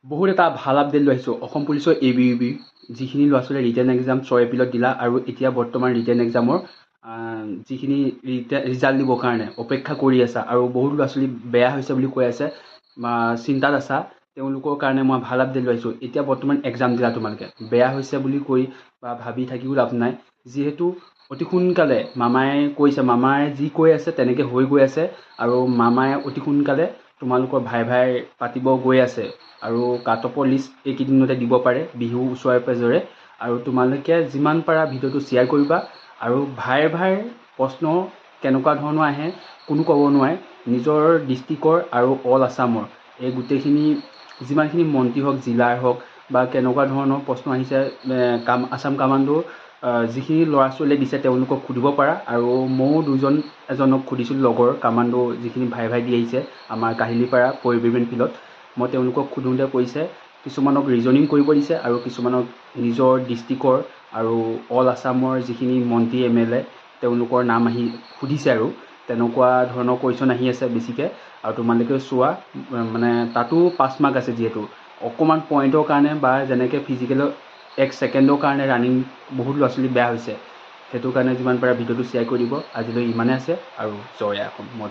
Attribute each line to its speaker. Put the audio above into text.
Speaker 1: বহুত এটা ভাল আপডেট লৈ আহিছোঁ অসম পুলিচৰ ABUB যিখিনি ল'ৰা ছোৱালীয়ে ৰিটেন এক্সাম 6 এপ্ৰিলত দিলা আৰু এতিয়া বৰ্তমান ৰিটেন এক্সামৰ যিখিনি ৰিজাল্ট দিবৰ কাৰণে অপেক্ষা কৰি আছা আৰু বহুত ল'ৰা ছোৱালী বেয়া হৈছে বুলি কৈ আছে চিন্তাত আছা তেওঁলোকৰ কাৰণে মই ভাল আপডেট লৈ আহিছোঁ। এতিয়া বৰ্তমান এক্সাম দিলা তোমালোকে বেয়া হৈছে বুলি কৈ বা ভাবি থাকিও লাভ নাই, যিহেতু অতি সোনকালে মামাই কৈছে, মামাই যি কৈ আছে তেনেকৈ হৈ গৈ আছে আৰু মামাই অতি সোনকালে তোমালোকৰ ভাই পাতিব গৈ আছে আৰু কাট অফৰ লিষ্ট এইকেইদিনতে দিব পাৰে বিহু ওচৰে পাঁজৰে। আৰু তোমালোকে যিমান পাৰা ভিডিঅ'টো শ্বেয়াৰ কৰিবা আৰু ভাইৰ প্ৰশ্ন কেনেকুৱা ধৰণৰ আহে কোনো ক'ব নোৱাৰে। নিজৰ ডিষ্ট্ৰিক্টৰ আৰু অল আছামৰ এই গোটেইখিনি যিমানখিনি মন্ত্ৰী হওক জিলাৰ হওক বা কেনেকুৱা ধৰণৰ প্ৰশ্ন আহিছে আছাম কামাণ্ডোৰ যিখিনি ল'ৰা ছোৱালীয়ে দিছে তেওঁলোকক সুধিব পাৰা। আৰু ময়ো এজনক সুধিছিলোঁ লগৰ কামাণ্ডো যিখিনি ভাই দি আহিছে আমাৰ কাহিলীপাৰা পৰিভ্ৰমণ ফিল্ডত। মই তেওঁলোকক সোধোঁতে কৈছে কিছুমানক ৰিজনিং কৰিব দিছে আৰু কিছুমানক নিজৰ ডিষ্ট্ৰিক্টৰ আৰু অল আছামৰ যিখিনি মন্ত্ৰী MLA তেওঁলোকৰ নাম আহি সুধিছে আৰু তেনেকুৱা ধৰণৰ কুৱেশ্যন আহি আছে বেছিকৈ। আৰু তোমালোকে চোৱা মানে তাতো 5 মাৰ্ক আছে, যিহেতু অকণমান পইণ্টৰ কাৰণে বা যেনেকৈ ফিজিকেলৰ 1 ছেকেণ্ডৰ কাৰণে ৰানিং বহুত ল'ৰা ছোৱালী বেয়া হৈছে, সেইটো কাৰণে যিমান পাৰে ভিডিঅ'টো শ্বেয়াৰ কৰি দিব। আজিলৈ ইমানে আছে আৰু জয় অসম। মই